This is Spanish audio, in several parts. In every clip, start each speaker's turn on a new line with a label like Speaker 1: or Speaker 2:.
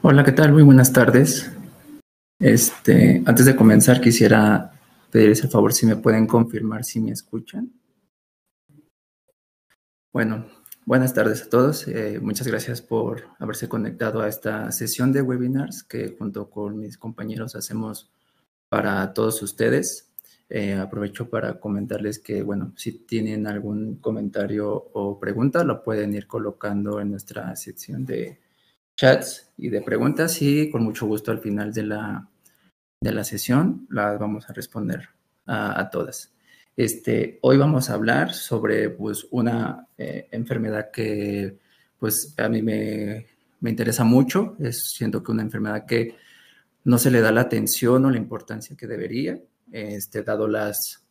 Speaker 1: Hola, ¿qué tal? Muy buenas tardes. Antes de comenzar, quisiera pedirles el favor si me pueden confirmar si me escuchan. Bueno, buenas tardes a todos. Muchas gracias por haberse conectado a esta sesión de webinars que junto con mis compañeros hacemos para todos ustedes. Aprovecho para comentarles que, bueno, si tienen algún comentario o pregunta, lo pueden ir colocando en nuestra sección de chats y de preguntas y con mucho gusto al final de la sesión las vamos a responder a todas. Hoy vamos a hablar sobre pues, una enfermedad que pues, a mí me interesa mucho. Siento que una enfermedad que no se le da la atención o la importancia que debería, dado las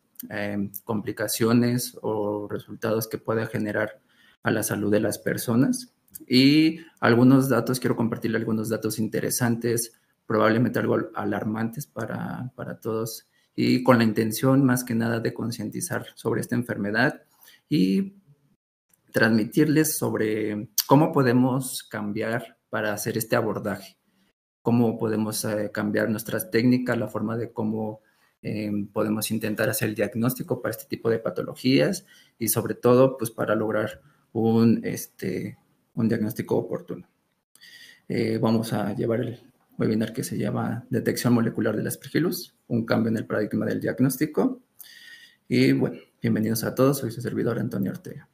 Speaker 1: complicaciones o resultados que puede generar a la salud de las personas. Y algunos datos, quiero compartirle algunos datos interesantes, probablemente algo alarmantes para todos, y con la intención más que nada de concientizar sobre esta enfermedad y transmitirles sobre cómo podemos cambiar para hacer este abordaje, cómo podemos cambiar nuestras técnicas, la forma de cómo podemos intentar hacer el diagnóstico para este tipo de patologías y sobre todo pues para lograr un diagnóstico oportuno. Vamos a llevar el webinar que se llama Detección molecular del Aspergillus, un cambio en el paradigma del diagnóstico. Y bueno, bienvenidos a todos, soy su servidor Antonio Ortega.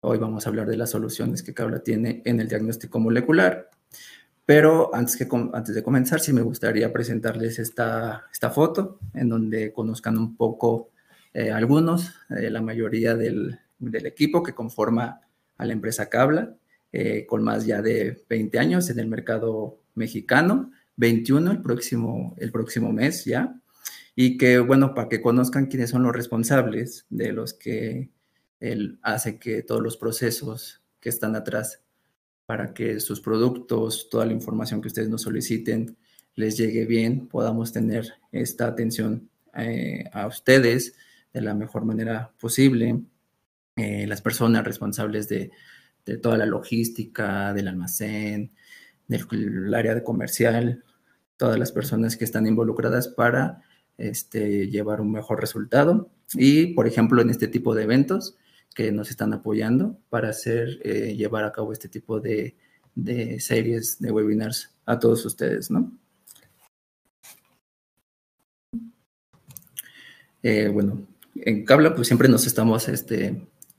Speaker 1: Hoy vamos a hablar de las soluciones que Cabla tiene en el diagnóstico molecular. Pero antes de comenzar, sí me gustaría presentarles esta foto en donde conozcan un poco algunos, la mayoría del equipo que conforma a la empresa Cabla, con más ya de 20 años en el mercado mexicano, 21 el próximo mes ya, y que, bueno, para que conozcan quiénes son los responsables de los que él hace que todos los procesos que están atrás para que sus productos, toda la información que ustedes nos soliciten, les llegue bien, podamos tener esta atención a ustedes de la mejor manera posible. Las personas responsables de toda la logística, del almacén, del área de comercial, todas las personas que están involucradas para llevar un mejor resultado. Y, por ejemplo, en este tipo de eventos que nos están apoyando para llevar a cabo este tipo de series de webinars a todos ustedes, ¿no? Bueno, en Cabla pues siempre nos estamos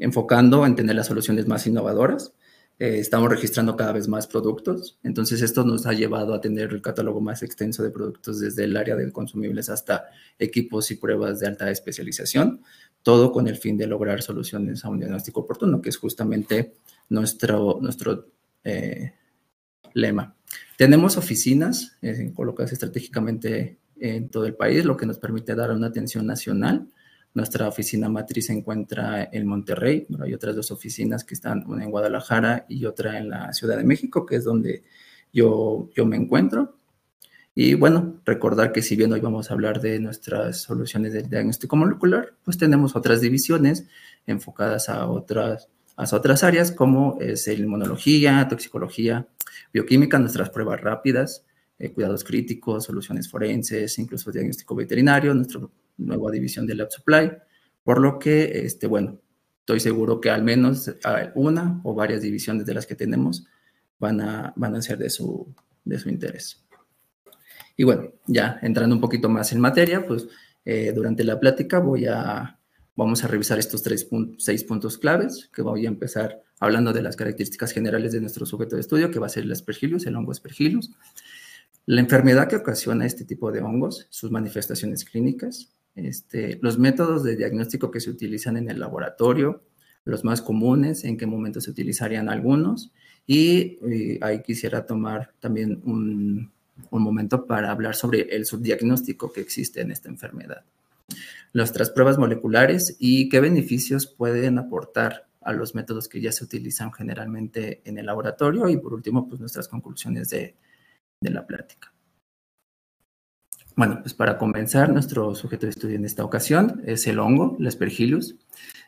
Speaker 1: enfocando en tener las soluciones más innovadoras. Estamos registrando cada vez más productos, entonces esto nos ha llevado a tener el catálogo más extenso de productos desde el área de consumibles hasta equipos y pruebas de alta especialización, todo con el fin de lograr soluciones a un diagnóstico oportuno, que es justamente nuestro lema. Tenemos oficinas colocadas estratégicamente en todo el país, lo que nos permite dar una atención nacional. Nuestra oficina matriz se encuentra en Monterrey, pero hay otras dos oficinas que están, una en Guadalajara y otra en la Ciudad de México, que es donde yo me encuentro. Y bueno, recordar que si bien hoy vamos a hablar de nuestras soluciones del diagnóstico molecular, pues tenemos otras divisiones enfocadas a otras áreas, como es inmunología, toxicología, bioquímica, nuestras pruebas rápidas, cuidados críticos, soluciones forenses, incluso diagnóstico veterinario, nuestra nueva división de Lab Supply, por lo que, bueno, estoy seguro que al menos una o varias divisiones de las que tenemos van a ser de su interés. Y bueno, ya entrando un poquito más en materia, pues durante la plática vamos a revisar estos 6 puntos claves, que voy a empezar hablando de las características generales de nuestro sujeto de estudio, que va a ser el Aspergillus, el hongo Aspergillus, la enfermedad que ocasiona este tipo de hongos, sus manifestaciones clínicas, los métodos de diagnóstico que se utilizan en el laboratorio, los más comunes, en qué momento se utilizarían algunos, y ahí quisiera tomar también un momento para hablar sobre el subdiagnóstico que existe en esta enfermedad, nuestras pruebas moleculares y qué beneficios pueden aportar a los métodos que ya se utilizan generalmente en el laboratorio, y por último, pues nuestras conclusiones de la plática. Bueno, pues para comenzar, nuestro sujeto de estudio en esta ocasión es el hongo, el Aspergillus.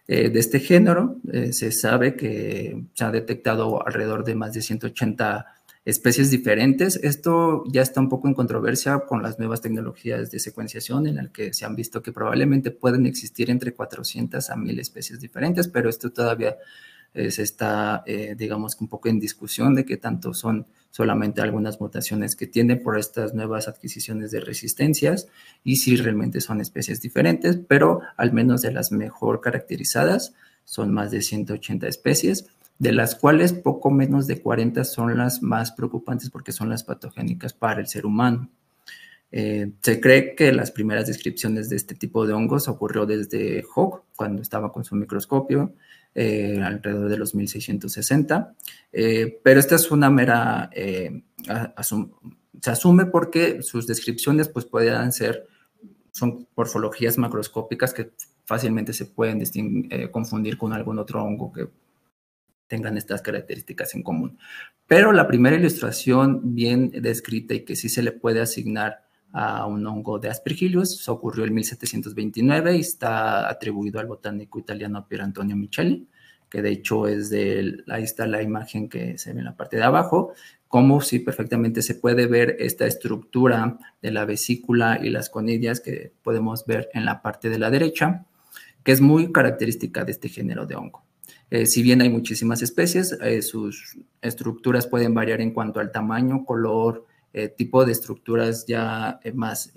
Speaker 1: De este género se sabe que se ha detectado alrededor de más de 180 especies diferentes. Esto ya está un poco en controversia con las nuevas tecnologías de secuenciación, en las que se han visto que probablemente pueden existir entre 400 a 1000 especies diferentes, pero esto todavía se está, digamos, un poco en discusión de qué tanto son solamente algunas mutaciones que tienen por estas nuevas adquisiciones de resistencias y si realmente son especies diferentes, pero al menos de las mejor caracterizadas son más de 180 especies, de las cuales poco menos de 40 son las más preocupantes porque son las patogénicas para el ser humano. Se cree que las primeras descripciones de este tipo de hongos ocurrió desde Hooke, cuando estaba con su microscopio, alrededor de los 1660, pero esta es una mera, se asume porque sus descripciones pues pueden ser, son morfologías macroscópicas que fácilmente se pueden confundir con algún otro hongo que tengan estas características en común. Pero la primera ilustración bien descrita y que sí se le puede asignar a un hongo de Aspergillus ocurrió en 1729 y está atribuido al botánico italiano Pier Antonio Micheli, que de hecho es ahí está la imagen que se ve en la parte de abajo, como si perfectamente se puede ver esta estructura de la vesícula y las conidias que podemos ver en la parte de la derecha, que es muy característica de este género de hongo. Si bien hay muchísimas especies, sus estructuras pueden variar en cuanto al tamaño, color, tipo de estructuras ya más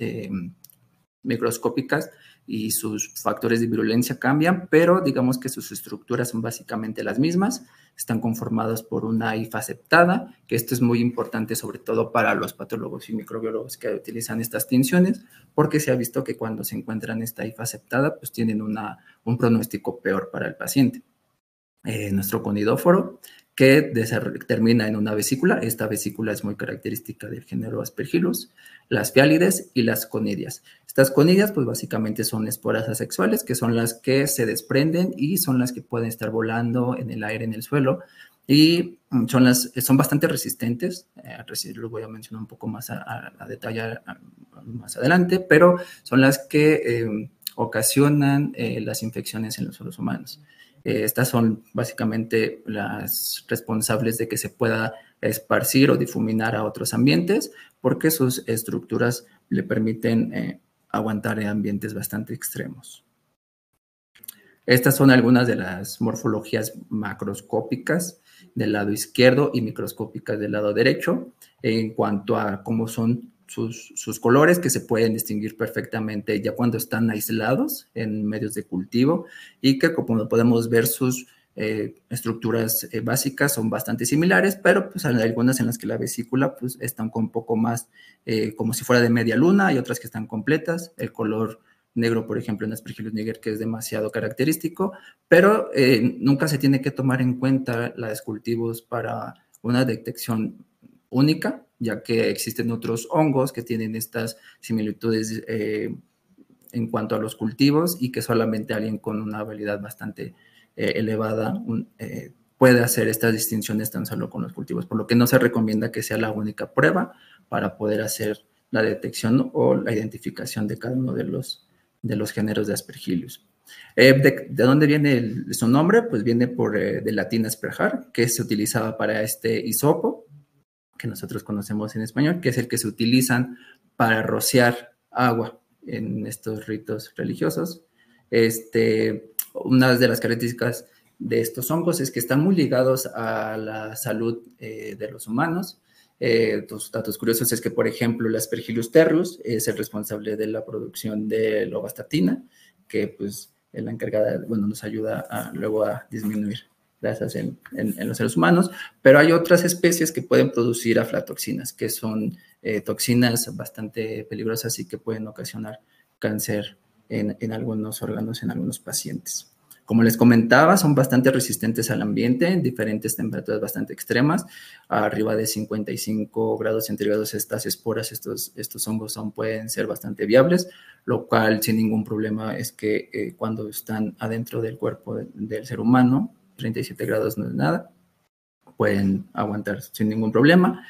Speaker 1: microscópicas y sus factores de virulencia cambian, pero digamos que sus estructuras son básicamente las mismas, están conformadas por una hifas septada, que esto es muy importante sobre todo para los patólogos y microbiólogos que utilizan estas tinciones, porque se ha visto que cuando se encuentran esta hifas septada, pues tienen un pronóstico peor para el paciente. Nuestro conidóforo, que termina en una vesícula. Esta vesícula es muy característica del género Aspergillus, las fiálides y las conidias. Estas conidias, pues básicamente son esporas asexuales, que son las que se desprenden y son las que pueden estar volando en el aire, en el suelo, y son bastante resistentes. Lo voy a mencionar un poco más a detalle más adelante, pero son las que ocasionan las infecciones en los seres humanos. Estas son básicamente las responsables de que se pueda esparcir o difuminar a otros ambientes porque sus estructuras le permiten aguantar en ambientes bastante extremos. Estas son algunas de las morfologías macroscópicas del lado izquierdo y microscópicas del lado derecho en cuanto a cómo son sus colores, que se pueden distinguir perfectamente ya cuando están aislados en medios de cultivo y que, como podemos ver, sus estructuras básicas son bastante similares, pero pues hay algunas en las que la vesícula pues están con un poco más como si fuera de media luna, y otras que están completas. El color negro, por ejemplo, en Aspergillus niger, que es demasiado característico, pero nunca se tiene que tomar en cuenta los cultivos para una detección única, ya que existen otros hongos que tienen estas similitudes en cuanto a los cultivos y que solamente alguien con una habilidad bastante elevada puede hacer estas distinciones tan solo con los cultivos, por lo que no se recomienda que sea la única prueba para poder hacer la detección o la identificación de cada uno de los géneros de Aspergillus. ¿De dónde viene su nombre? Pues viene del latín asperjar, que se utilizaba para este hisopo, que nosotros conocemos en español, que es el que se utilizan para rociar agua en estos ritos religiosos. Una de las características de estos hongos es que están muy ligados a la salud de los humanos. Dos datos curiosos es que, por ejemplo, el Aspergillus terrus es el responsable de la producción de lovastatina, que pues es la encargada, bueno, nos ayuda luego a disminuir grasas en los seres humanos, pero hay otras especies que pueden producir aflatoxinas, que son toxinas bastante peligrosas y que pueden ocasionar cáncer en algunos órganos, en algunos pacientes. Como les comentaba, son bastante resistentes al ambiente en diferentes temperaturas bastante extremas. Arriba de 55 grados centígrados estas esporas, estos hongos aún pueden ser bastante viables, lo cual sin ningún problema es que cuando están adentro del cuerpo del ser humano, 37 grados no es nada, pueden aguantar sin ningún problema.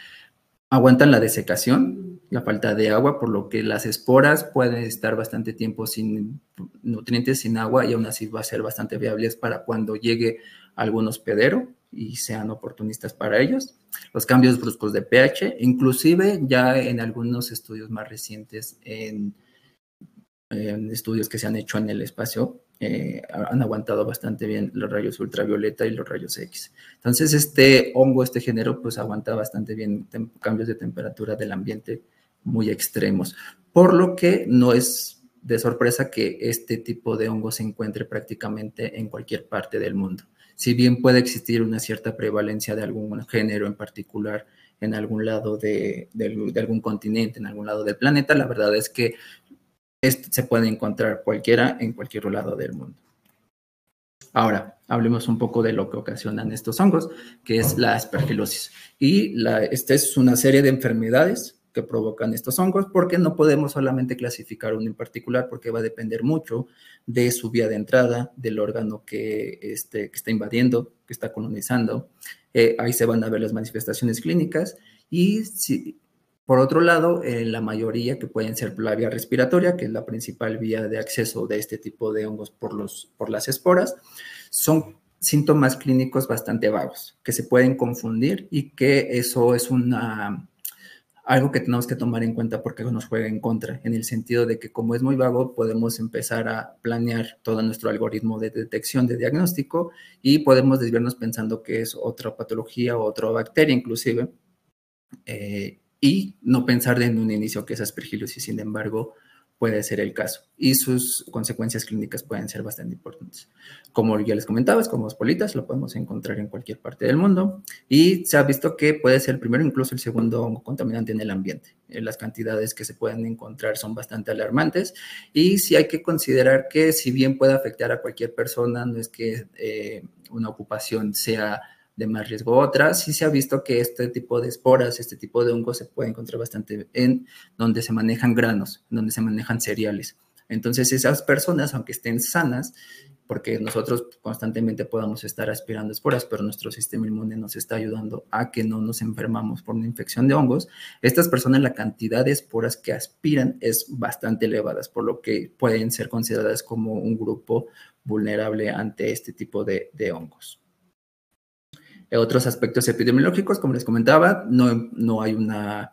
Speaker 1: Aguantan la desecación, la falta de agua, por lo que las esporas pueden estar bastante tiempo sin nutrientes, sin agua, y aún así va a ser bastante viables para cuando llegue algún hospedero y sean oportunistas para ellos. Los cambios bruscos de pH, inclusive ya en algunos estudios más recientes, en estudios que se han hecho en el espacio, han aguantado bastante bien los rayos ultravioleta y los rayos X. Entonces, este hongo, este género, pues aguanta bastante bien cambios de temperatura del ambiente muy extremos, por lo que no es de sorpresa que este tipo de hongo se encuentre prácticamente en cualquier parte del mundo. Si bien puede existir una cierta prevalencia de algún género en particular en algún lado de algún continente, en algún lado del planeta, la verdad es que se puede encontrar cualquiera en cualquier lado del mundo. Ahora, hablemos un poco de lo que ocasionan estos hongos, que es la aspergilosis. Y esta es una serie de enfermedades que provocan estos hongos, porque no podemos solamente clasificar uno en particular, porque va a depender mucho de su vía de entrada, del órgano que está invadiendo, que está colonizando. Ahí se van a ver las manifestaciones clínicas y si, por otro lado, la mayoría que pueden ser la vía respiratoria, que es la principal vía de acceso de este tipo de hongos por las esporas, son síntomas clínicos bastante vagos, que se pueden confundir y que eso es algo que tenemos que tomar en cuenta porque nos juega en contra, en el sentido de que como es muy vago, podemos empezar a planear todo nuestro algoritmo de detección, de diagnóstico, y podemos desviarnos pensando que es otra patología o otra bacteria inclusive, y no pensar en un inicio que es aspergillosis, sin embargo, puede ser el caso. Y sus consecuencias clínicas pueden ser bastante importantes. Como ya les comentaba, es como bolitas, lo podemos encontrar en cualquier parte del mundo. Y se ha visto que puede ser el primero, incluso el segundo hongo contaminante en el ambiente. Las cantidades que se pueden encontrar son bastante alarmantes. Y sí hay que considerar que si bien puede afectar a cualquier persona, no es que una ocupación sea de más riesgo. Otras, sí se ha visto que este tipo de esporas, este tipo de hongos se puede encontrar bastante en donde se manejan granos, donde se manejan cereales. Entonces, esas personas, aunque estén sanas, porque nosotros constantemente podamos estar aspirando esporas, pero nuestro sistema inmune nos está ayudando a que no nos enfermamos por una infección de hongos, estas personas, la cantidad de esporas que aspiran es bastante elevada, por lo que pueden ser consideradas como un grupo vulnerable ante este tipo de hongos. Otros aspectos epidemiológicos, como les comentaba, no hay una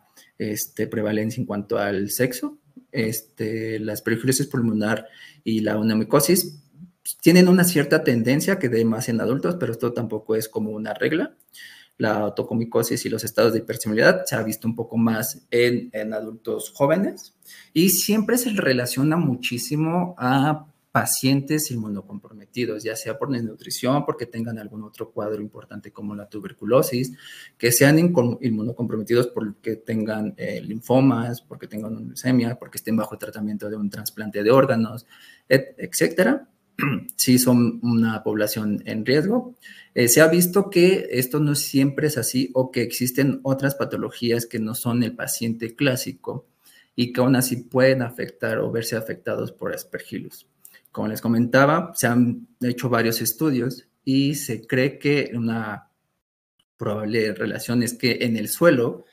Speaker 1: prevalencia en cuanto al sexo. La aspergillosis pulmonar y la pneumococis tienen una cierta tendencia que dé más en adultos, pero esto tampoco es como una regla. La autocomicosis y los estados de hipersensibilidad se ha visto un poco más en adultos jóvenes y siempre se relaciona muchísimo a pacientes inmunocomprometidos, ya sea por desnutrición, porque tengan algún otro cuadro importante como la tuberculosis, que sean inmunocomprometidos porque tengan linfomas, porque tengan una leucemia, porque estén bajo tratamiento de un trasplante de órganos, etcétera. Sí son una población en riesgo. Se ha visto que esto no siempre es así o que existen otras patologías que no son el paciente clásico y que aún así pueden afectar o verse afectados por aspergillus. Como les comentaba, se han hecho varios estudios y se cree que una probable relación es que en el suelo,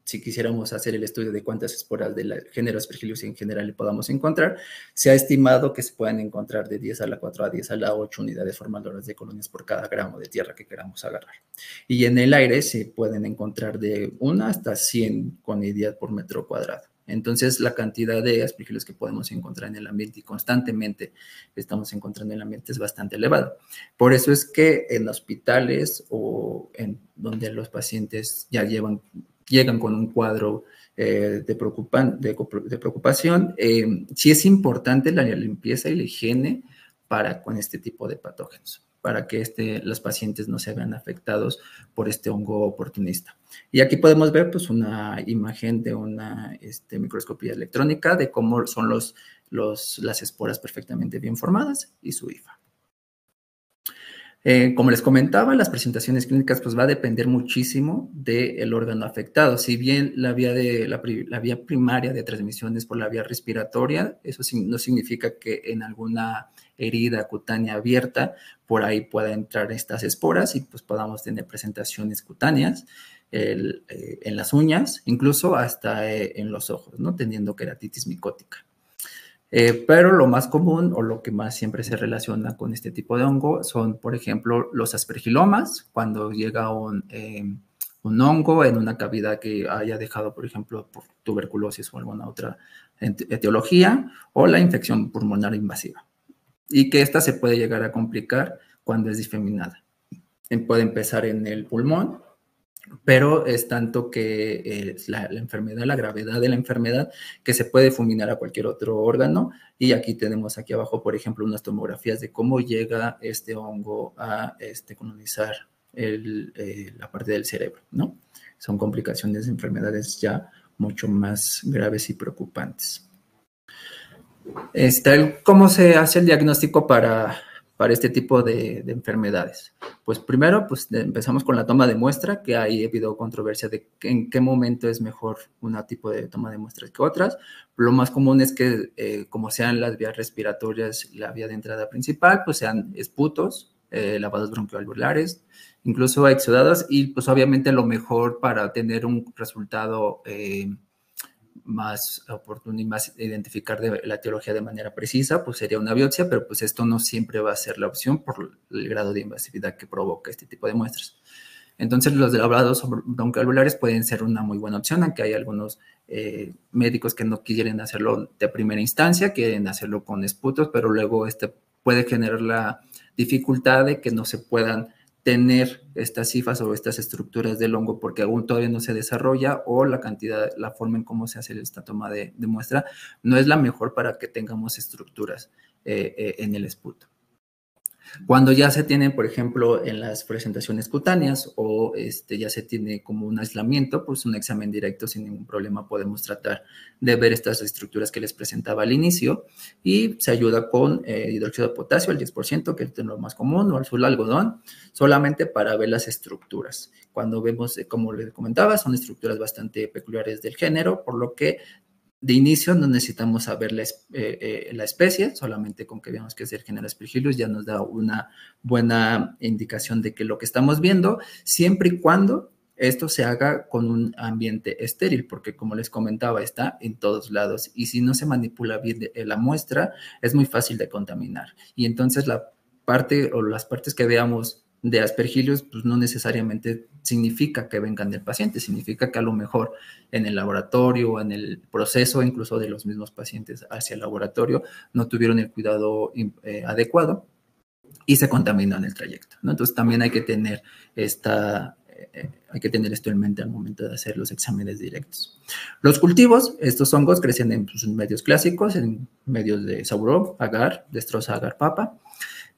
Speaker 1: si quisiéramos hacer el estudio de cuántas esporas del género Aspergillus en general le podamos encontrar, se ha estimado que se pueden encontrar de 10 a la 4 a 10 a la 8 unidades formadoras de colonias por cada gramo de tierra que queramos agarrar. Y en el aire se pueden encontrar de 1 hasta 100 conidias por metro cuadrado. Entonces, la cantidad de aspergillus que podemos encontrar en el ambiente y constantemente estamos encontrando en el ambiente es bastante elevada. Por eso es que en hospitales o en donde los pacientes ya llegan con un cuadro de preocupación, sí es importante la limpieza y la higiene con este tipo de patógenos, para que los pacientes no se vean afectados por este hongo oportunista. Y aquí podemos ver pues, una imagen de una microscopía electrónica de cómo son las esporas perfectamente bien formadas y su IFA. Como les comentaba, las presentaciones clínicas pues va a depender muchísimo del órgano afectado. Si bien la vía primaria de transmisión es por la vía respiratoria, eso no significa que en alguna herida cutánea abierta por ahí pueda entrar estas esporas y pues podamos tener presentaciones cutáneas en las uñas, incluso hasta en los ojos, ¿no? Teniendo queratitis micótica. Pero lo más común o lo que más siempre se relaciona con este tipo de hongo son, por ejemplo, los aspergilomas, cuando llega un hongo en una cavidad que haya dejado, por ejemplo, por tuberculosis o alguna otra etiología, o la infección pulmonar invasiva, y que esta se puede llegar a complicar cuando es diseminada. Puede empezar en el pulmón, pero es tanto que la enfermedad, la gravedad de la enfermedad, que se puede fulminar a cualquier otro órgano. Y aquí tenemos aquí abajo, por ejemplo, unas tomografías de cómo llega este hongo a colonizar la parte del cerebro, ¿no? Son complicaciones de enfermedades ya mucho más graves y preocupantes. ¿Cómo se hace el diagnóstico para este tipo de enfermedades? Pues primero, pues empezamos con la toma de muestra, que ahí ha habido controversia de en qué momento es mejor un tipo de toma de muestras que otras. Lo más común es que, como sean las vías respiratorias, la vía de entrada principal, pues sean esputos, lavados bronquialveolares, incluso exudados, y pues obviamente lo mejor para tener un resultado más oportuno y más identificar la etiología de manera precisa, pues sería una biopsia, pero pues esto no siempre va a ser la opción por el grado de invasividad que provoca este tipo de muestras. Entonces, los lavados bronquialveolares pueden ser una muy buena opción, aunque hay algunos médicos que no quieren hacerlo de primera instancia, quieren hacerlo con esputos, pero luego puede generar la dificultad de que no se puedan tener estas cifras o estas estructuras del hongo porque aún todavía no se desarrolla, o la cantidad, la forma en cómo se hace esta toma de muestra no es la mejor para que tengamos estructuras en el esputo. Cuando ya se tiene, por ejemplo, en las presentaciones cutáneas o ya se tiene como un aislamiento, pues un examen directo sin ningún problema podemos tratar de ver estas estructuras que les presentaba al inicio, y se ayuda con hidróxido de potasio al 10%, que es lo más común, o azul algodón, solamente para ver las estructuras. Cuando vemos, como les comentaba, son estructuras bastante peculiares del género, por lo que de inicio no necesitamos saber la especie, solamente con que veamos que es del género Aspergillus ya nos da una buena indicación de que lo que estamos viendo, siempre y cuando esto se haga con un ambiente estéril, porque como les comentaba, está en todos lados, y si no se manipula bien la muestra, es muy fácil de contaminar. Y entonces la parte o las partes que veamos de Aspergillus, pues no necesariamente significa que vengan del paciente, significa que a lo mejor en el laboratorio o en el proceso incluso de los mismos pacientes hacia el laboratorio no tuvieron el cuidado adecuado y se contaminó en el trayecto, ¿no? Entonces también hay que tener esto en mente al momento de hacer los exámenes directos. Los cultivos, estos hongos crecen en medios clásicos, en medios de sauró, agar, destroza, agar, papa,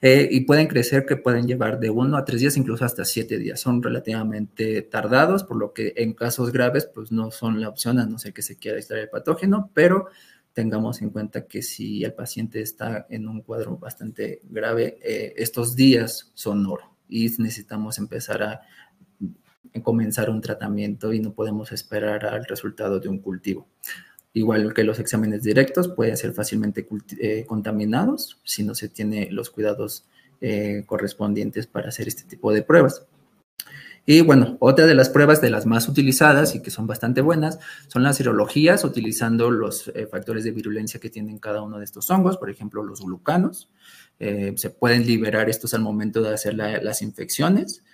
Speaker 1: y pueden crecer, que pueden llevar de 1 a 3 días, incluso hasta 7 días. Son relativamente tardados, por lo que en casos graves, pues no son la opción, a no ser que se quiera extraer el patógeno, pero tengamos en cuenta que si el paciente está en un cuadro bastante grave, estos días son oro y necesitamos empezar a comenzar un tratamiento y no podemos esperar al resultado de un cultivo. Igual que los exámenes directos, pueden ser fácilmente contaminados si no se tiene los cuidados correspondientes para hacer este tipo de pruebas. Y bueno, otra de las pruebas de las más utilizadas y que son bastante buenas son las serologías, utilizando los factores de virulencia que tienen cada uno de estos hongos, por ejemplo, los glucanos. Se pueden liberar estos al momento de hacer las infecciones.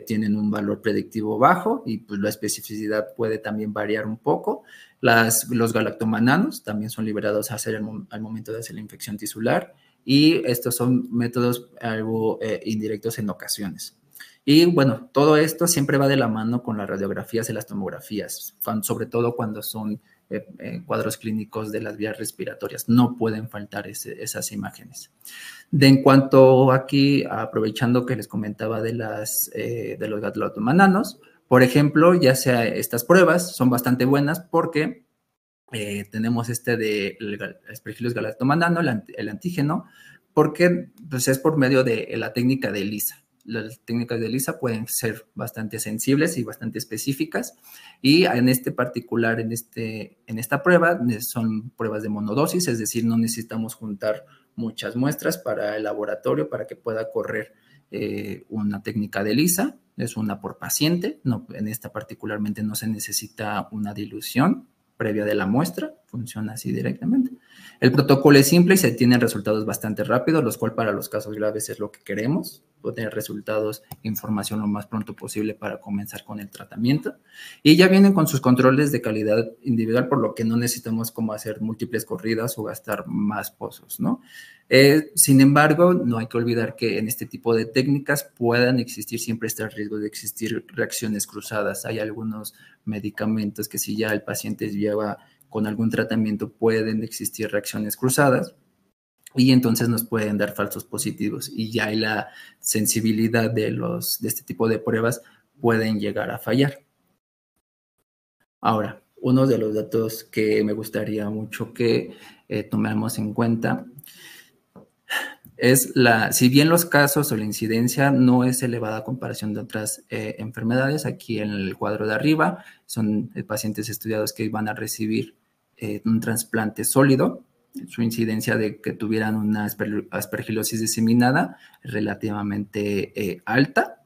Speaker 1: Tienen un valor predictivo bajo y pues la especificidad puede también variar un poco. Los galactomananos también son liberados al momento de hacer la infección tisular, y estos son métodos algo indirectos en ocasiones. Y bueno, todo esto siempre va de la mano con las radiografías y las tomografías, sobre todo cuando son cuadros clínicos de las vías respiratorias. No pueden faltar esas imágenes. En cuanto aquí, aprovechando que les comentaba de los galactomananos, por ejemplo, ya sea estas pruebas son bastante buenas porque tenemos de Aspergillus galactomanano, el antígeno, porque pues, es por medio de la técnica de ELISA. Las técnicas de ELISA pueden ser bastante sensibles y bastante específicas, y en particular, en esta prueba, son pruebas de monodosis, es decir, no necesitamos juntar muchas muestras para el laboratorio para que pueda correr una técnica de ELISA, es una por paciente, no, en esta particularmente no se necesita una dilución previa de la muestra, funciona así directamente. El protocolo es simple y se tienen resultados bastante rápidos, los cuales para los casos graves es lo que queremos, tener resultados, información lo más pronto posible para comenzar con el tratamiento. Y ya vienen con sus controles de calidad individual, por lo que no necesitamos como hacer múltiples corridas o gastar más pozos, ¿no? Sin embargo, no hay que olvidar que en este tipo de técnicas puedan existir siempre este riesgo de existir reacciones cruzadas. Hay algunos medicamentos que si ya el paciente lleva con algún tratamiento pueden existir reacciones cruzadas y entonces nos pueden dar falsos positivos y ya la sensibilidad de este tipo de pruebas pueden llegar a fallar. Ahora, uno de los datos que me gustaría mucho que tomemos en cuenta es si bien los casos o la incidencia no es elevada a comparación de otras enfermedades, aquí en el cuadro de arriba son pacientes estudiados que van a recibir un trasplante sólido, su incidencia de que tuvieran una aspergilosis diseminada relativamente alta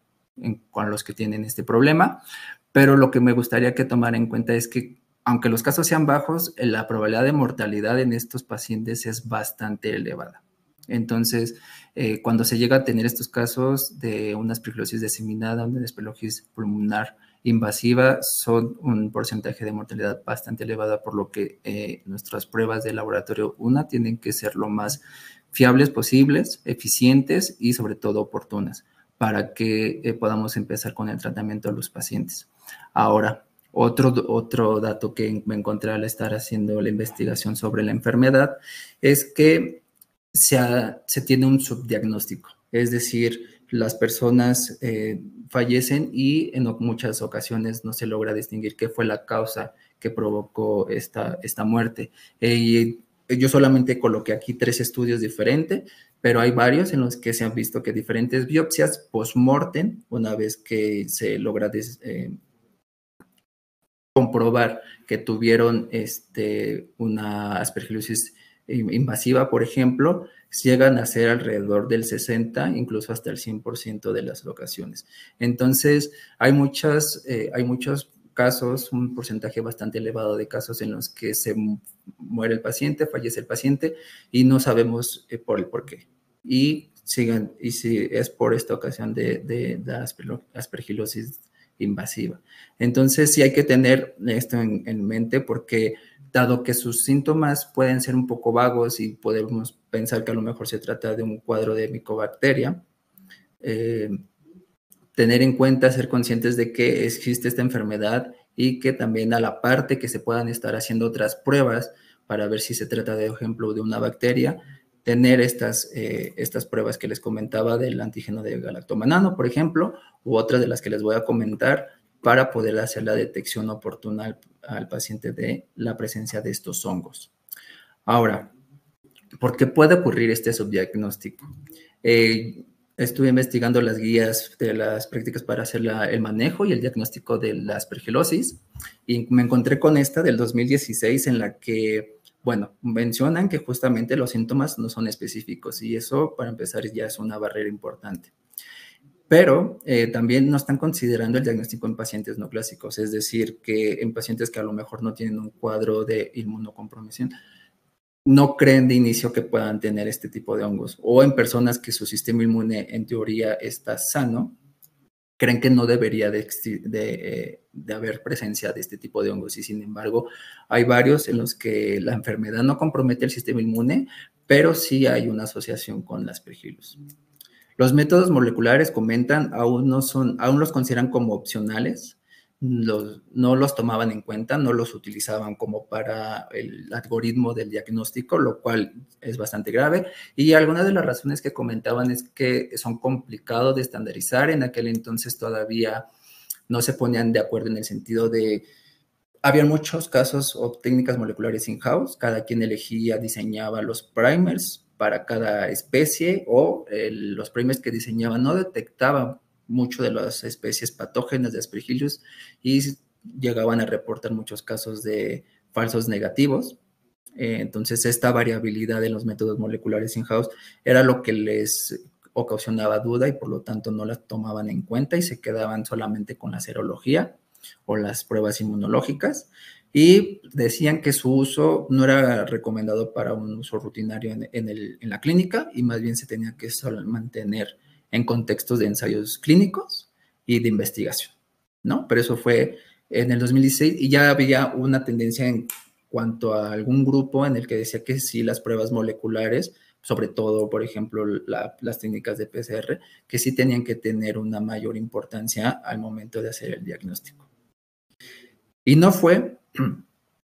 Speaker 1: con los que tienen este problema, pero lo que me gustaría que tomara en cuenta es que aunque los casos sean bajos, la probabilidad de mortalidad en estos pacientes es bastante elevada. Entonces, cuando se llega a tener estos casos de una aspergilosis diseminada, una aspergilosis pulmonar invasiva, son un porcentaje de mortalidad bastante elevada, por lo que nuestras pruebas de laboratorio, tienen que ser lo más fiables posibles, eficientes y sobre todo oportunas, para que podamos empezar con el tratamiento a los pacientes. Ahora, otro dato que me encontré al estar haciendo la investigación sobre la enfermedad es que se tiene un subdiagnóstico, es decir, las personas fallecen y en muchas ocasiones no se logra distinguir qué fue la causa que provocó esta muerte. Yo solamente coloqué aquí 3 estudios diferentes, pero hay varios en los que se han visto que diferentes biopsias post-mortem, una vez que se logra comprobar que tuvieron una aspergilosis invasiva, por ejemplo, llegan a ser alrededor del 60, incluso hasta el 100% de las ocasiones. Entonces, hay muchos casos, un porcentaje bastante elevado de casos en los que se muere el paciente, fallece el paciente y no sabemos por el por qué. Y si es por esta ocasión de la aspergilosis invasiva. Entonces, sí hay que tener esto en mente, porque dado que sus síntomas pueden ser un poco vagos y podemos pensar que a lo mejor se trata de un cuadro de micobacteria, tener en cuenta, ser conscientes de que existe esta enfermedad y que también a la parte que se puedan estar haciendo otras pruebas para ver si se trata, de ejemplo, de una bacteria, tener estas pruebas que les comentaba del antígeno de galactomanano, por ejemplo, u otras de las que les voy a comentar para poder hacer la detección oportuna al paciente de la presencia de estos hongos. Ahora, ¿por qué puede ocurrir este subdiagnóstico? Estuve investigando las guías de las prácticas para hacer el manejo y el diagnóstico de la aspergilosis y me encontré con esta del 2016 en la que, bueno, mencionan que justamente los síntomas no son específicos y eso, para empezar, ya es una barrera importante. Pero también no están considerando el diagnóstico en pacientes no clásicos, es decir, que en pacientes que a lo mejor no tienen un cuadro de inmunocompromisión, no creen de inicio que puedan tener este tipo de hongos, o en personas que su sistema inmune en teoría está sano, creen que no debería de haber presencia de este tipo de hongos, y sin embargo hay varios en los que la enfermedad no compromete el sistema inmune, pero sí hay una asociación con la aspergillosis. Los métodos moleculares, comentan, aún los consideran como opcionales, no los tomaban en cuenta, no los utilizaban como para el algoritmo del diagnóstico, lo cual es bastante grave. Y algunas de las razones que comentaban es que son complicados de estandarizar. En aquel entonces todavía no se ponían de acuerdo en el sentido de, había muchos casos o técnicas moleculares in-house, cada quien elegía, diseñaba los primers para cada especie, o los primers que diseñaban no detectaban mucho de las especies patógenas de Aspergillus y llegaban a reportar muchos casos de falsos negativos. Entonces, esta variabilidad en los métodos moleculares in-house era lo que les ocasionaba duda y por lo tanto no las tomaban en cuenta y se quedaban solamente con la serología o las pruebas inmunológicas. y decían que su uso no era recomendado para un uso rutinario en la clínica y más bien se tenía que mantener en contextos de ensayos clínicos y de investigación, ¿no? Pero eso fue en el 2016 y ya había una tendencia en cuanto a algún grupo en el que decía que sí, las pruebas moleculares, sobre todo, por ejemplo, las técnicas de PCR, que sí tenían que tener una mayor importancia al momento de hacer el diagnóstico. Y no fue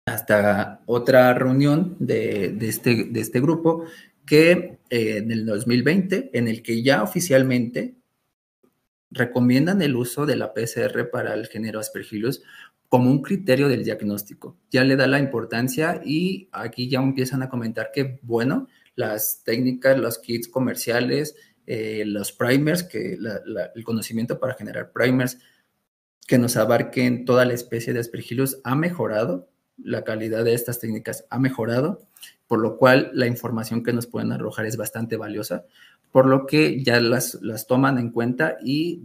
Speaker 1: hasta otra reunión de este grupo que en el 2020, en el que ya oficialmente recomiendan el uso de la PCR para el género Aspergillus como un criterio del diagnóstico. Ya le da la importancia y aquí ya empiezan a comentar que, bueno, las técnicas, los kits comerciales, los primers, que el conocimiento para generar primers que nos abarquen toda la especie de Aspergillus ha mejorado, la calidad de estas técnicas ha mejorado, por lo cual la información que nos pueden arrojar es bastante valiosa, por lo que ya las toman en cuenta y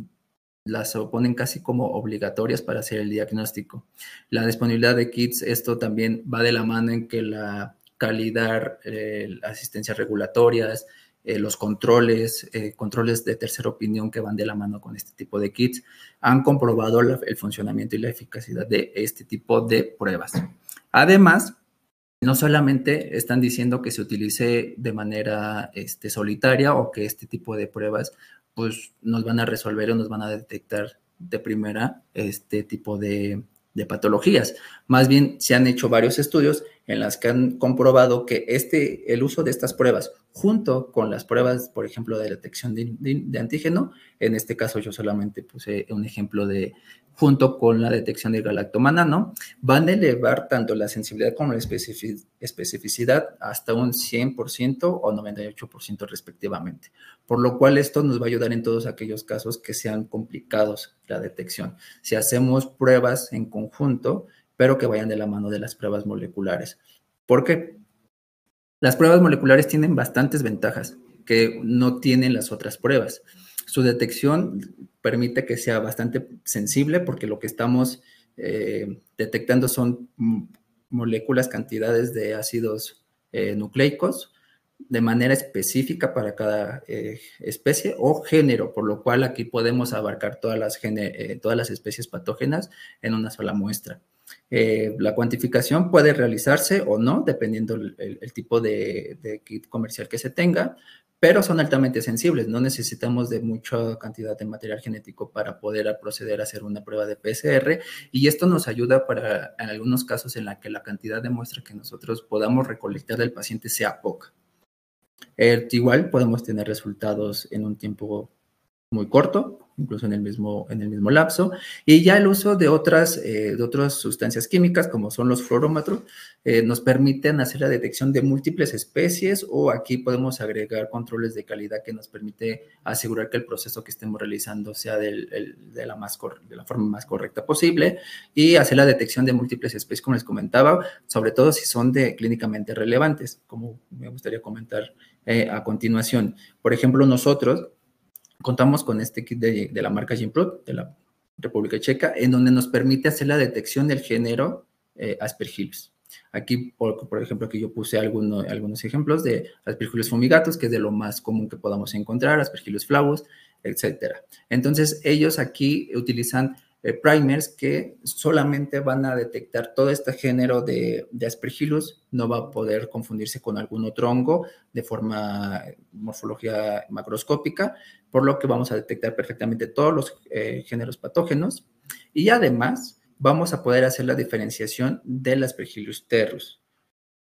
Speaker 1: las ponen casi como obligatorias para hacer el diagnóstico. La disponibilidad de kits, esto también va de la mano en que la calidad, asistencias regulatorias, los controles de tercera opinión que van de la mano con este tipo de kits, han comprobado el funcionamiento y la eficacia de este tipo de pruebas. Además, no solamente están diciendo que se utilice de manera solitaria o que este tipo de pruebas pues nos van a resolver o nos van a detectar de primera este tipo de patologías. Más bien se han hecho varios estudios en los que han comprobado que el uso de estas pruebas junto con las pruebas, por ejemplo, de detección de antígeno, en este caso yo solamente puse un ejemplo de junto con la detección del galactomanano, van a elevar tanto la sensibilidad como la especificidad hasta un 100% o 98% respectivamente. Por lo cual esto nos va a ayudar en todos aquellos casos que sean complicados la detección. Si hacemos pruebas en conjunto, pero que vayan de la mano de las pruebas moleculares. ¿Por qué? Las pruebas moleculares tienen bastantes ventajas que no tienen las otras pruebas. Su detección permite que sea bastante sensible porque lo que estamos detectando son moléculas, cantidades de ácidos nucleicos de manera específica para cada especie o género, por lo cual aquí podemos abarcar todas las especies patógenas en una sola muestra. La cuantificación puede realizarse o no, dependiendo el tipo de kit comercial que se tenga, pero son altamente sensibles. No necesitamos de mucha cantidad de material genético para poder proceder a hacer una prueba de PCR y esto nos ayuda para en algunos casos en la que la cantidad de muestra que nosotros podamos recolectar del paciente sea poca. Igual podemos tener resultados en un tiempo muy corto, incluso en el mismo lapso, y ya el uso de otras sustancias químicas, como son los fluorómetros, nos permiten hacer la detección de múltiples especies, o aquí podemos agregar controles de calidad que nos permite asegurar que el proceso que estemos realizando sea de la forma más correcta posible, y hacer la detección de múltiples especies, como les comentaba, sobre todo si son clínicamente relevantes, como me gustaría comentar a continuación. Por ejemplo, nosotros contamos con este kit de la marca Gimprot, de la República Checa, en donde nos permite hacer la detección del género Aspergillus. Aquí, por ejemplo, aquí yo puse algunos ejemplos de Aspergillus fumigatus, que es de lo más común que podamos encontrar, Aspergillus flavus, etcétera. Entonces, ellos aquí utilizan primers que solamente van a detectar todo este género de Aspergillus, no va a poder confundirse con algún otro hongo de forma morfología macroscópica, por lo que vamos a detectar perfectamente todos los géneros patógenos y además vamos a poder hacer la diferenciación del Aspergillus terrus.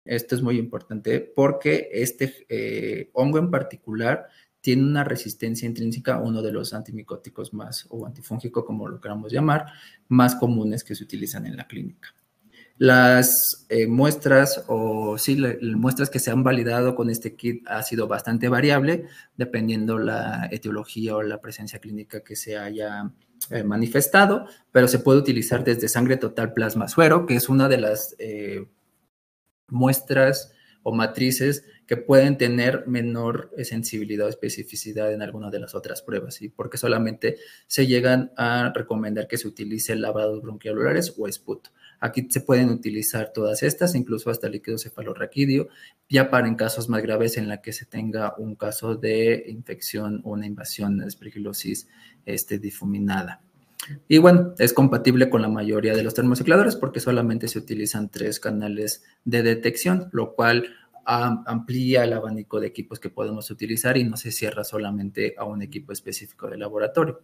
Speaker 1: Esto es muy importante porque este hongo en particular tiene una resistencia intrínseca a uno de los antimicóticos más, o antifúngico, como lo queramos llamar, más comunes que se utilizan en la clínica. Las muestras muestras que se han validado con este kit ha sido bastante variable, dependiendo la etiología o la presencia clínica que se haya manifestado, pero se puede utilizar desde sangre total plasma suero, que es una de las muestras o matrices que pueden tener menor sensibilidad o especificidad en alguna de las otras pruebas, y porque solamente se llegan a recomendar que se utilice lavados bronquialulares o SPUT. Aquí se pueden utilizar todas estas, incluso hasta líquido cefalorraquídeo, ya para en casos más graves en la que se tenga un caso de infección o una invasión de aspergilosis difuminada. Y bueno, es compatible con la mayoría de los termocicladores porque solamente se utilizan 3 canales de detección, lo cual amplía el abanico de equipos que podemos utilizar y no se cierra solamente a un equipo específico de laboratorio.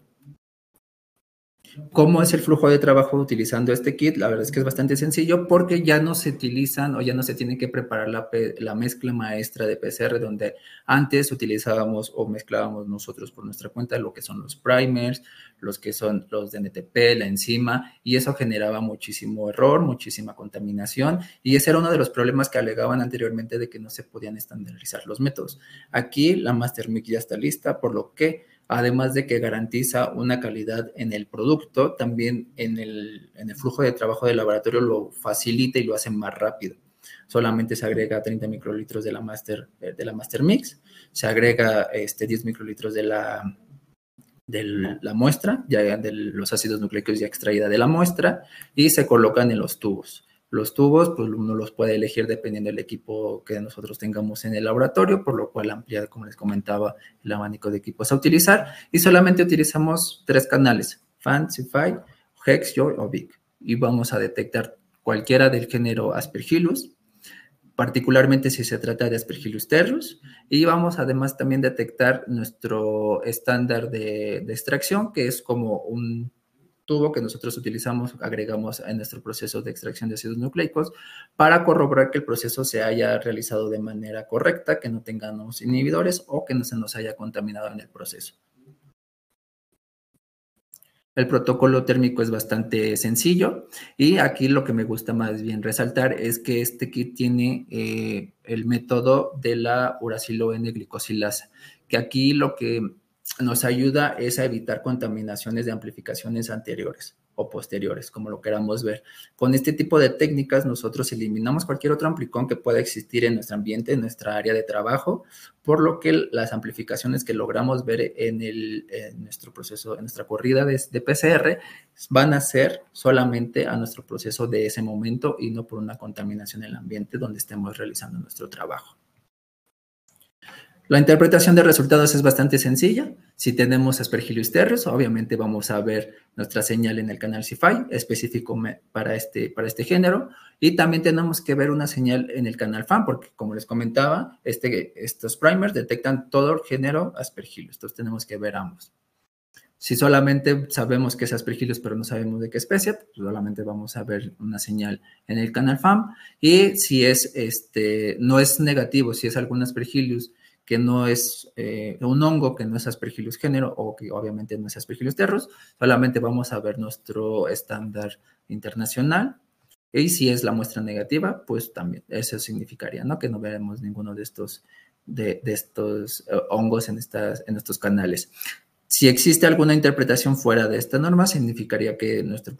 Speaker 1: ¿Cómo es el flujo de trabajo utilizando este kit? La verdad es que es bastante sencillo porque ya no se utilizan o ya no se tiene que preparar la mezcla maestra de PCR, donde antes utilizábamos o mezclábamos nosotros por nuestra cuenta lo que son los primers, los que son los de NTP, la enzima, y eso generaba muchísimo error, muchísima contaminación, y ese era uno de los problemas que alegaban anteriormente de que no se podían estandarizar los métodos. Aquí la MasterMic ya está lista, por lo que además de que garantiza una calidad en el producto, también en el flujo de trabajo del laboratorio lo facilita y lo hace más rápido. Solamente se agrega 30 microlitros de la Master Mix, se agrega 10 microlitros de la muestra, ya de los ácidos nucleicos ya extraída de la muestra, y se colocan en los tubos. Los tubos, pues uno los puede elegir dependiendo del equipo que nosotros tengamos en el laboratorio, por lo cual amplía, como les comentaba, el abanico de equipos a utilizar. Y solamente utilizamos 3 canales, FAN, CIFI, Hex, Joy o Vic. Y vamos a detectar cualquiera del género Aspergillus, particularmente si se trata de Aspergillus terrus, y vamos además también detectar nuestro estándar de extracción, que es como un tubo que nosotros utilizamos, agregamos en nuestro proceso de extracción de ácidos nucleicos para corroborar que el proceso se haya realizado de manera correcta, que no tengamos inhibidores o que no se nos haya contaminado en el proceso. El protocolo térmico es bastante sencillo y aquí lo que me gusta más bien resaltar es que este kit tiene el método de la uracilo N-glicosilasa, que aquí lo que nos ayuda es a evitar contaminaciones de amplificaciones anteriores o posteriores, como lo queramos ver. Con este tipo de técnicas nosotros eliminamos cualquier otro amplicón que pueda existir en nuestro ambiente, en nuestra área de trabajo, por lo que las amplificaciones que logramos ver en nuestro proceso, en nuestra corrida de PCR, van a ser solamente a nuestro proceso de ese momento y no por una contaminación en el ambiente donde estemos realizando nuestro trabajo. La interpretación de resultados es bastante sencilla. Si tenemos Aspergillus terrus, obviamente vamos a ver nuestra señal en el canal CIFI, específico para este género, y también tenemos que ver una señal en el canal FAN, porque como les comentaba, estos primers detectan todo el género Aspergillus, entonces tenemos que ver ambos. Si solamente sabemos que es Aspergillus, pero no sabemos de qué especie, pues solamente vamos a ver una señal en el canal FAM, y si no es negativo, si es algún Aspergillus que no es un hongo, que no es Aspergillus género o que obviamente no es Aspergillus terrus, solamente vamos a ver nuestro estándar internacional. Y si es la muestra negativa, pues también eso significaría, ¿no?, que no veremos ninguno de estos hongos en estos canales. Si existe alguna interpretación fuera de esta norma, significaría que nuestro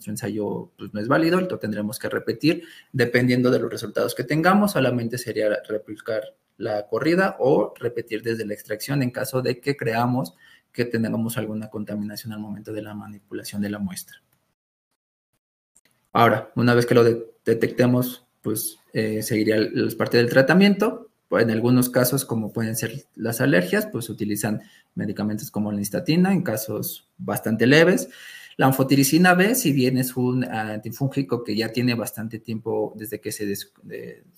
Speaker 1: ensayo pues, no es válido, lo tendremos que repetir dependiendo de los resultados que tengamos. Solamente sería replicar la corrida o repetir desde la extracción en caso de que creamos que tengamos alguna contaminación al momento de la manipulación de la muestra. Ahora, una vez que lo detectemos, pues seguiría la parte del tratamiento. En algunos casos, como pueden ser las alergias, pues utilizan medicamentos como la nistatina en casos bastante leves. La anfotericina B, si bien es un antifúngico que ya tiene bastante tiempo desde que se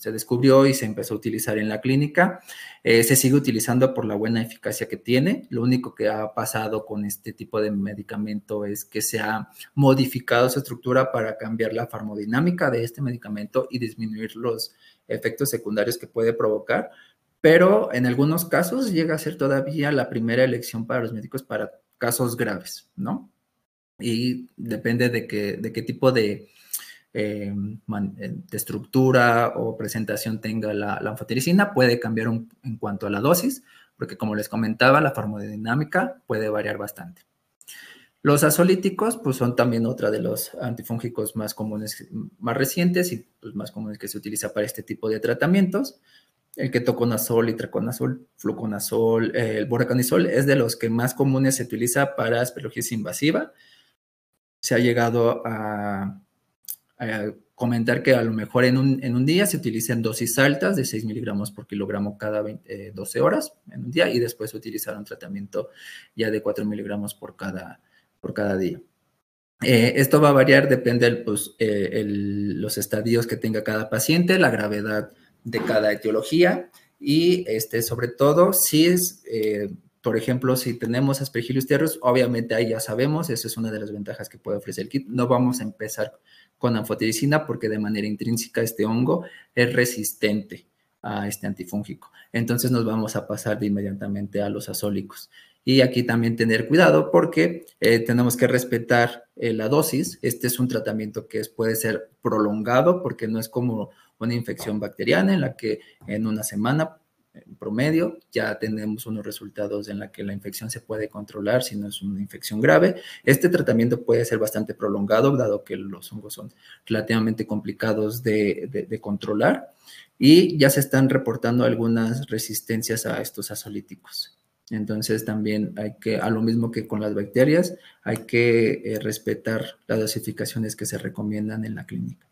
Speaker 1: descubrió y se empezó a utilizar en la clínica, se sigue utilizando por la buena eficacia que tiene. Lo único que ha pasado con este tipo de medicamento es que se ha modificado su estructura para cambiar la farmodinámica de este medicamento y disminuir los efectos secundarios que puede provocar, pero en algunos casos llega a ser todavía la primera elección para los médicos para casos graves, ¿no? Y depende de qué tipo de estructura o presentación tenga la anfotericina, puede cambiar en cuanto a la dosis, porque como les comentaba, la farmacodinámica puede variar bastante. Los azolíticos, pues son también otra de los antifúngicos más comunes, más recientes y pues, más comunes que se utiliza para este tipo de tratamientos. El ketoconazol, itraconazol, fluconazol, el borraconazol es de los que más comunes se utiliza para aspergillosis invasiva. Se ha llegado a comentar que a lo mejor en un día se utilicen dosis altas de 6 miligramos por kilogramo cada 12 horas en un día y después utilizar un tratamiento ya de 4 miligramos por cada día. Esto va a variar, depende los estadios que tenga cada paciente, la gravedad de cada etiología y sobre todo si es, por ejemplo, si tenemos Aspergillus terreus, obviamente ahí ya sabemos, esa es una de las ventajas que puede ofrecer el kit. No vamos a empezar con anfotericina porque de manera intrínseca este hongo es resistente a este antifúngico. Entonces nos vamos a pasar de inmediatamente a los azólicos. Y aquí también tener cuidado porque tenemos que respetar la dosis. Este es un tratamiento que puede ser prolongado porque no es como una infección bacteriana en la que en una semana en promedio ya tenemos unos resultados en la que la infección se puede controlar si no es una infección grave. Este tratamiento puede ser bastante prolongado dado que los hongos son relativamente complicados de controlar y ya se están reportando algunas resistencias a estos azolíticos. Entonces también hay que, a lo mismo que con las bacterias, hay que respetar las dosificaciones que se recomiendan en la clínica.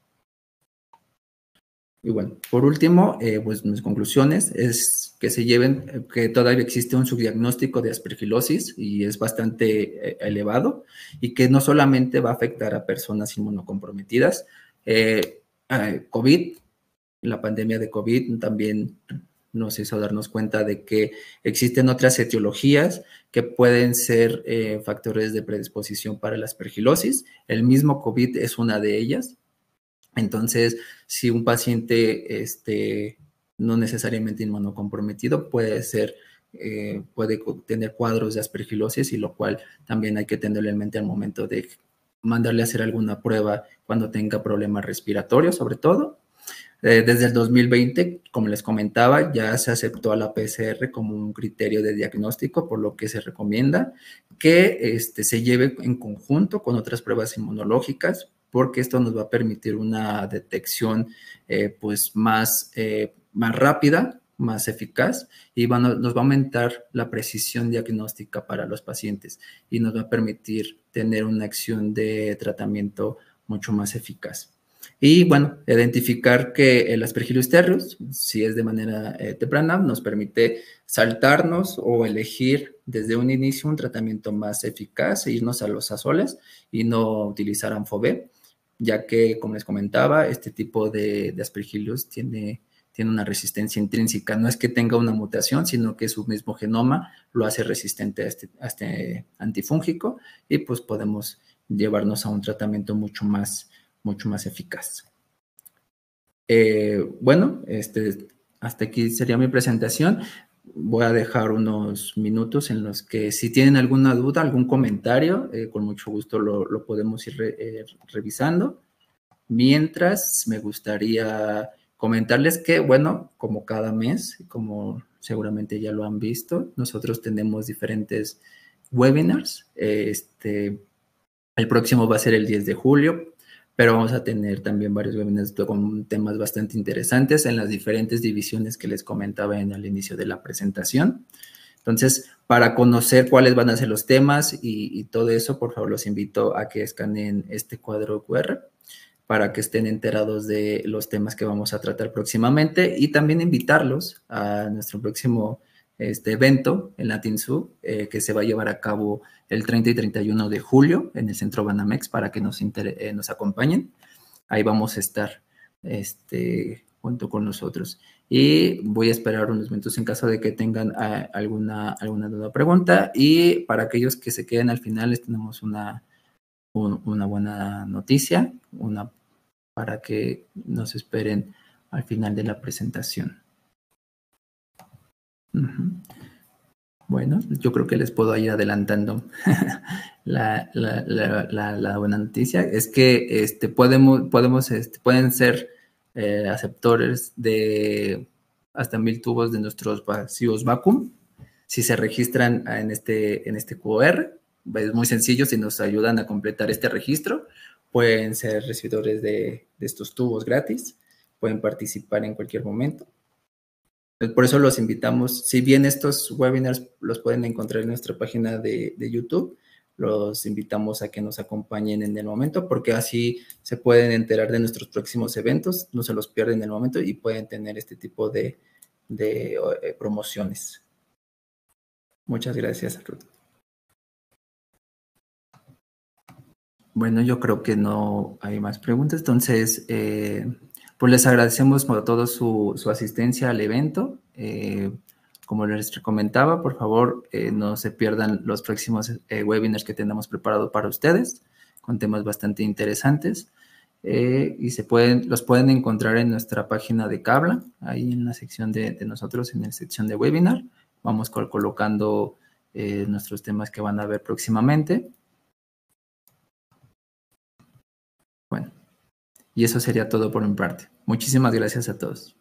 Speaker 1: Y bueno, por último, pues mis conclusiones es que se lleven, que todavía existe un subdiagnóstico de aspergilosis y es bastante elevado y que no solamente va a afectar a personas inmunocomprometidas. COVID, la pandemia de COVID también nos hizo darnos cuenta de que existen otras etiologías que pueden ser factores de predisposición para la aspergilosis. El mismo COVID es una de ellas. Entonces, si un paciente no necesariamente inmunocomprometido puede tener cuadros de aspergilosis y lo cual también hay que tenerlo en mente al momento de mandarle a hacer alguna prueba cuando tenga problemas respiratorios, sobre todo. Desde el 2020, como les comentaba, ya se aceptó a la PCR como un criterio de diagnóstico, por lo que se recomienda que se lleve en conjunto con otras pruebas inmunológicas, porque esto nos va a permitir una detección pues más rápida, más eficaz y nos va a aumentar la precisión diagnóstica para los pacientes y nos va a permitir tener una acción de tratamiento mucho más eficaz. Y bueno, identificar que el Aspergillus terreus, si es de manera temprana, nos permite saltarnos o elegir desde un inicio un tratamiento más eficaz e irnos a los azoles y no utilizar Anfo-B, ya que, como les comentaba, este tipo de Aspergillus tiene una resistencia intrínseca. No es que tenga una mutación, sino que su mismo genoma lo hace resistente a este antifúngico y pues podemos llevarnos a un tratamiento mucho más eficaz. Bueno, hasta aquí sería mi presentación. Voy a dejar unos minutos en los que si tienen alguna duda, algún comentario, con mucho gusto lo podemos ir revisando. Mientras, me gustaría comentarles que, bueno, como cada mes, como seguramente ya lo han visto, nosotros tenemos diferentes webinars. El próximo va a ser el 10 de julio, pero vamos a tener también varios webinars con temas bastante interesantes en las diferentes divisiones que les comentaba al inicio de la presentación. Entonces, para conocer cuáles van a ser los temas y todo eso, por favor, los invito a que escaneen este cuadro QR para que estén enterados de los temas que vamos a tratar próximamente y también invitarlos a nuestro próximo evento en LatinSub que se va a llevar a cabo el 30 y 31 de julio en el Centro Banamex para que nos acompañen. Ahí vamos a estar junto con nosotros. Y voy a esperar unos minutos en caso de que tengan alguna duda o pregunta. Y para aquellos que se queden al final, les tenemos una buena noticia, para que nos esperen al final de la presentación. Bueno, yo creo que les puedo ir adelantando la buena noticia. Es que pueden ser aceptores de hasta 1000 tubos de nuestros vacíos vacuum si se registran en este QR. Es muy sencillo, si nos ayudan a completar este registro, pueden ser recibidores de estos tubos gratis, pueden participar en cualquier momento. Por eso los invitamos, si bien estos webinars los pueden encontrar en nuestra página de YouTube, los invitamos a que nos acompañen en el momento, porque así se pueden enterar de nuestros próximos eventos, no se los pierden en el momento y pueden tener este tipo de promociones. Muchas gracias, Ruth. Bueno, yo creo que no hay más preguntas, entonces, pues les agradecemos a todos su asistencia al evento. Como les comentaba, por favor, no se pierdan los próximos webinars que tenemos preparados para ustedes, con temas bastante interesantes. Y los pueden encontrar en nuestra página de Cabla, ahí en la sección de nosotros, en la sección de webinar. Vamos colocando nuestros temas que van a ver próximamente. Bueno, y eso sería todo por mi parte. Muchísimas gracias a todos.